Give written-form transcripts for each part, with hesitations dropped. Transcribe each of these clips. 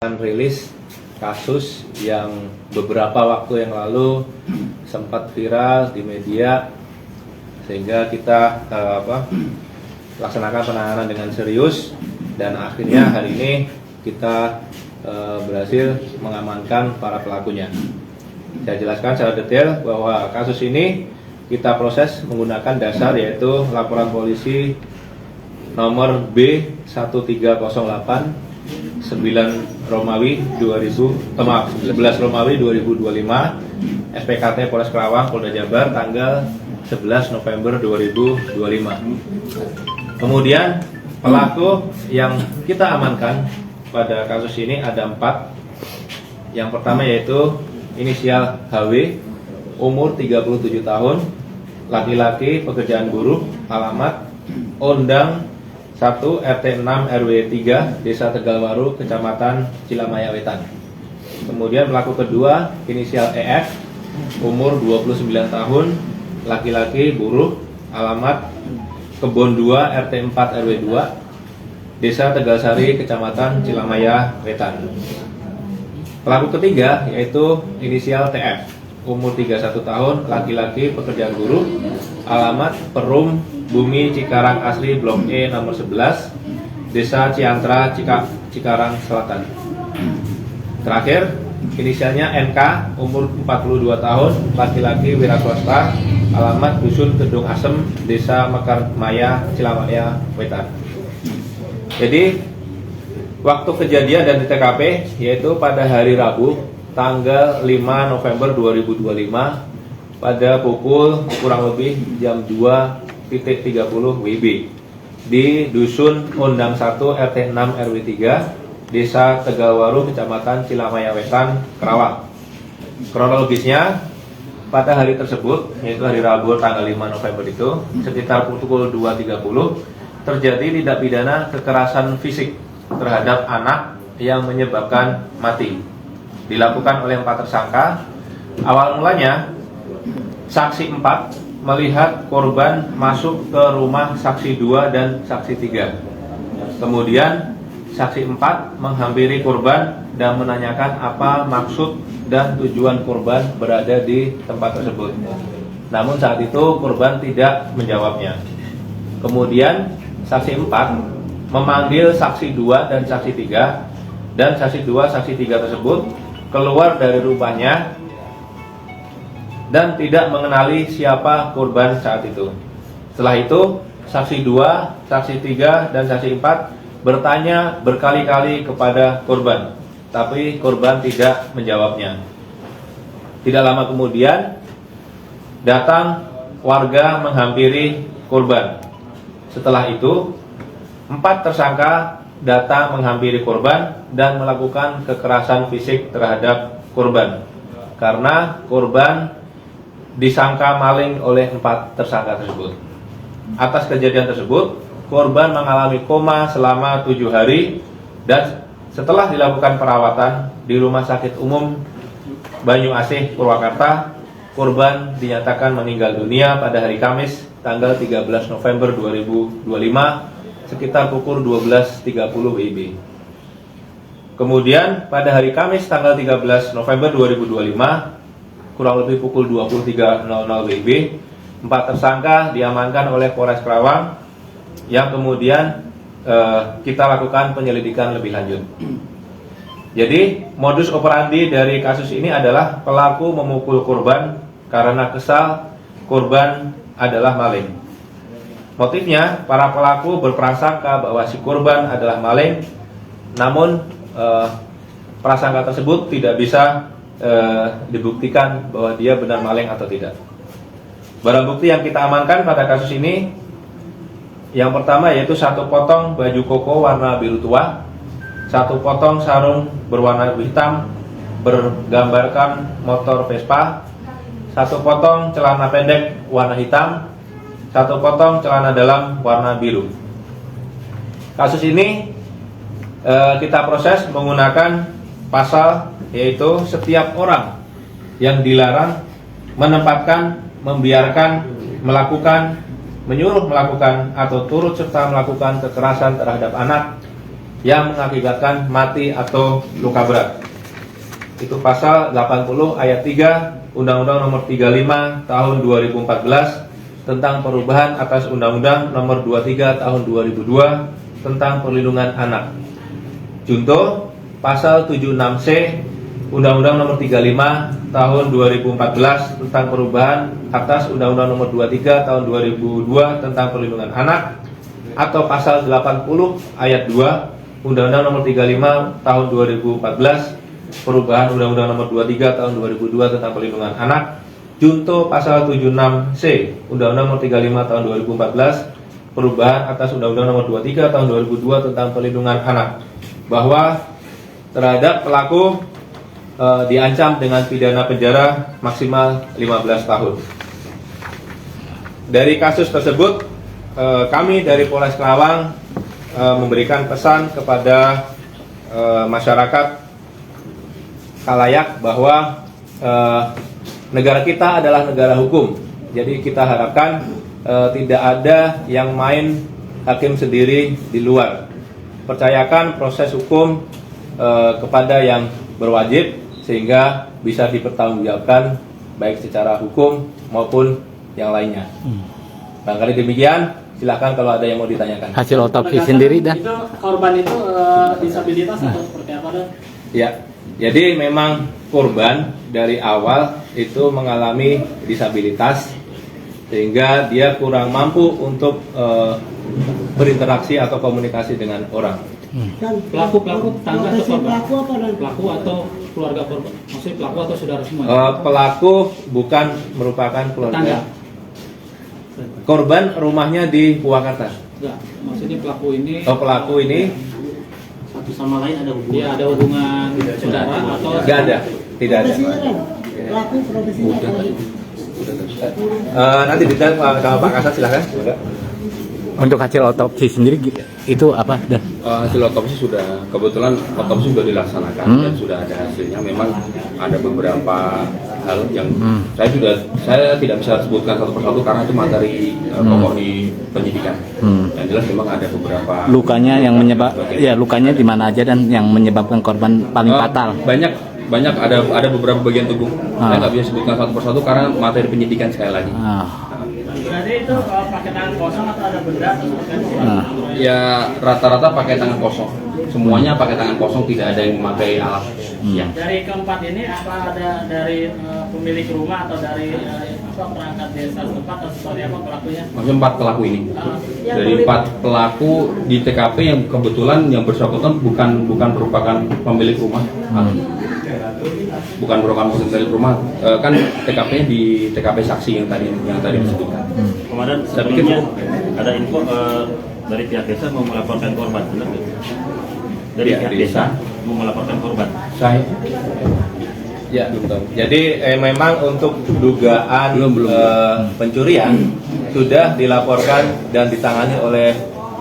Rilis kasus yang beberapa waktu yang lalu sempat viral di media, sehingga kita laksanakan penanganan dengan serius, dan akhirnya hari ini kita berhasil mengamankan para pelakunya. Saya jelaskan secara detail bahwa kasus ini kita proses menggunakan dasar, yaitu laporan polisi nomor B1308 11 Romawi 2025 SPKT Polres Kerawang Polda Jabar tanggal 11 November 2025. Kemudian pelaku yang kita amankan pada kasus ini ada 4. Yang pertama yaitu inisial HW, umur 37 tahun, laki-laki, pekerjaan buruh, alamat Ondang 1 RT 6 RW 3 Desa Tegalwaru, Kecamatan Cilamaya Wetan. Kemudian pelaku kedua inisial EF, umur 29 tahun, laki-laki, buruh, alamat Kebon 2 RT 4 RW 2 Desa Tegalsari, Kecamatan Cilamaya Wetan. Pelaku ketiga yaitu inisial TF, umur 31 tahun, laki-laki, pekerjaan buruh, alamat Perum Bumi Cikarang Asri Blok E nomor 11 Desa Ciantra Cikarang Selatan. Terakhir inisialnya NK, umur 42 tahun, laki-laki, wira swasta, alamat Dusun Gedung Asem, Desa Mekarmaya, Cilamaya Wetan. Jadi waktu kejadian dan di TKP yaitu pada hari Rabu tanggal 5 November 2025 pada pukul kurang lebih jam 2.30 WIB di Dusun Ondang 1 RT 6 RW 3 Desa Tegalwaru, Kecamatan Cilamaya Wetan, Kerawang. Kronologisnya pada hari tersebut, yaitu hari Rabu tanggal 5 November itu, sekitar pukul 2.30 terjadi tindak pidana kekerasan fisik terhadap anak yang menyebabkan mati. Dilakukan oleh 4 tersangka. Awal mulanya saksi 4 melihat korban masuk ke rumah saksi 2 dan saksi 3. Kemudian saksi 4 menghampiri korban dan menanyakan apa maksud dan tujuan korban berada di tempat tersebut. Namun saat itu korban tidak menjawabnya. Kemudian saksi 4 memanggil saksi 2 dan saksi 3, dan saksi 2, saksi 3 tersebut keluar dari rumahnya dan tidak mengenali siapa korban saat itu. Setelah itu, saksi 2, saksi 3, dan saksi 4 bertanya berkali-kali kepada korban, tapi korban tidak menjawabnya. Tidak lama kemudian, datang warga menghampiri korban. Setelah itu, 4 tersangka datang menghampiri korban dan melakukan kekerasan fisik terhadap korban, karena korban disangka maling oleh 4 tersangka tersebut. Atas kejadian tersebut, korban mengalami koma selama 7 hari, dan setelah dilakukan perawatan di Rumah Sakit Umum Banyu Asih, Purwakarta, korban dinyatakan meninggal dunia pada hari Kamis tanggal 13 November 2025 sekitar pukul 12.30 WIB. Kemudian pada hari Kamis tanggal 13 November 2025 kurang lebih pukul 23.00 WIB, 4 tersangka diamankan oleh Polres Kerawang yang kemudian kita lakukan penyelidikan lebih lanjut. Jadi modus operandi dari kasus ini adalah pelaku memukul korban karena kesal korban adalah maling. Motifnya, para pelaku berprasangka bahwa si korban adalah maling, namun prasangka tersebut tidak bisa dibuktikan bahwa dia benar maling atau tidak. Barang bukti yang kita amankan pada kasus ini, yang pertama yaitu 1 potong baju koko warna biru tua, 1 potong sarung berwarna hitam bergambarkan motor Vespa, 1 potong celana pendek warna hitam, 1 potong celana dalam warna biru. Kasus ini kita proses menggunakan pasal, yaitu setiap orang yang dilarang menempatkan, membiarkan, melakukan, menyuruh melakukan, atau turut serta melakukan kekerasan terhadap anak yang mengakibatkan mati atau luka berat. Itu pasal 80 ayat 3 Undang-Undang Nomor 35 Tahun 2014 tentang perubahan atas Undang-Undang Nomor 23 Tahun 2002 tentang perlindungan anak. Junto pasal 76C Undang-Undang Nomor 35 Tahun 2014 tentang perubahan atas Undang-Undang Nomor 23 Tahun 2002 tentang perlindungan anak, atau pasal 80 ayat 2 Undang-Undang Nomor 35 Tahun 2014 perubahan Undang-Undang Nomor 23 Tahun 2002 tentang perlindungan anak. Junto pasal 76C Undang-Undang Nomor 35 Tahun 2014 perubahan atas Undang-Undang Nomor 23 Tahun 2002 tentang perlindungan anak, bahwa terhadap pelaku diancam dengan pidana penjara maksimal 15 tahun. Dari kasus tersebut, kami dari Polres Kerawang memberikan pesan kepada masyarakat khalayak bahwa negara kita adalah negara hukum. Jadi kita harapkan tidak ada yang main hakim sendiri di luar. Percayakan proses hukum kepada yang berwajib sehingga bisa dipertanggungjawabkan baik secara hukum maupun yang lainnya. Barangkali demikian. Silahkan kalau ada yang mau ditanyakan. Hasil otopsi sendiri dan itu korban itu disabilitas atau seperti apa dan? Ya. Jadi memang korban dari awal itu mengalami disabilitas sehingga dia kurang mampu untuk berinteraksi atau komunikasi dengan orang. Pelaku tetangga atau korban? Pelaku atau keluarga korban? Maksudnya pelaku atau saudara semua? Pelaku bukan merupakan keluarga. Tetangga. Korban rumahnya di Purwakarta. Enggak, maksudnya pelaku ini. Pelaku ini Satu sama lain ada hubungan? Dia ada hubungan saudara atau? nggak ada, tidak ada. Pelaku profesinya Nanti detail sama Pak Kasat, silakan. untuk hasil otopsi sendiri itu apa dan Hasil otopsi sudah, kebetulan otopsi sudah dilaksanakan dan sudah ada hasilnya. Memang ada beberapa hal yang saya tidak bisa sebutkan satu persatu karena itu materi pokok di penyidikan. Yang jelas memang ada beberapa lukanya yang lukanya di mana aja dan yang menyebabkan korban paling fatal. Banyak ada beberapa bagian tubuh. Saya nggak bisa sebutkan satu persatu karena materi penyidikan sekali lagi. Berarti itu pakai tangan kosong atau ada benda atau seperti apa? Ya rata-rata pakai tangan kosong. Semuanya pakai tangan kosong, tidak ada yang memakai alat. Ya. Dari keempat ini apa ada dari pemilik rumah atau dari perangkat desa setempat atau seperti apa pelakunya? Maksudnya 4 pelaku ini. Dari 4 pelaku di TKP yang kebetulan yang bersangkutan bukan merupakan pemilik rumah. Bukan merupakan pemilik rumah. Kan TKP-nya di TKP saksi yang tadi disebutkan. Kemarin sebelumnya ada info dari pihak desa mau melaporkan korban, benar nggak? Dari pihak desa mau melaporkan korban. Saya Ya, jadi memang untuk dugaan pencurian sudah dilaporkan dan ditangani oleh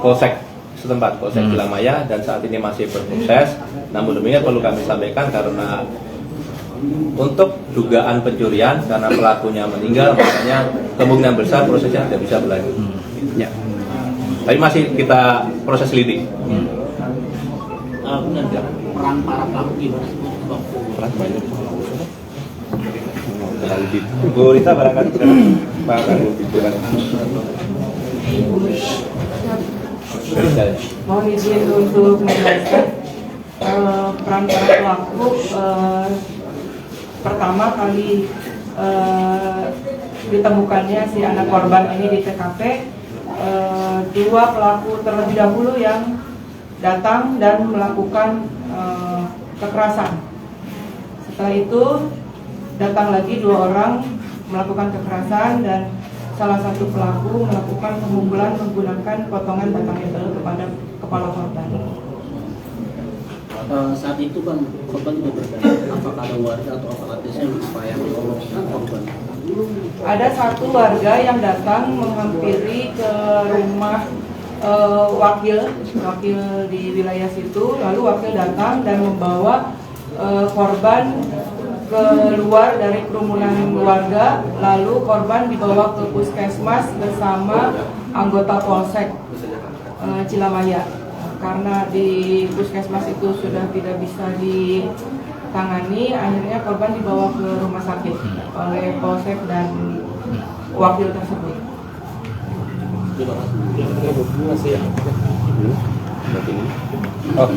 Polsek setempat, Polsek Cilamaya, dan saat ini masih berproses. Namun demikian perlu kami sampaikan karena untuk dugaan pencurian karena pelakunya meninggal, makanya kemungkinan besar prosesnya tidak bisa berlanjut. Ya. Tapi masih kita proses lidik. Peran para pelaku gimana? Peran banyak. Bu Rita barangkali Pak Karul Mohon izin untuk menjelaskan peran para pelaku. Pertama kali ditemukannya si anak korban ini di TKP, 2 pelaku terlebih dahulu yang datang dan melakukan kekerasan. Setelah itu datang lagi 2 orang melakukan kekerasan dan salah satu pelaku melakukan pemukulan menggunakan potongan batang hebel kepada kepala korban. Saat itu kan korban sudah berdaya. Apakah ada warga atau aparat desa yang berupaya menolong korban? Ada 1 warga yang datang menghampiri ke rumah wakil di wilayah situ, lalu wakil datang dan membawa korban keluar dari kerumunan warga, lalu korban dibawa ke puskesmas bersama anggota Polsek Cilamaya. karena di puskesmas itu sudah tidak bisa ditangani, akhirnya korban dibawa ke rumah sakit oleh polsek dan wakil tersebut. Oh,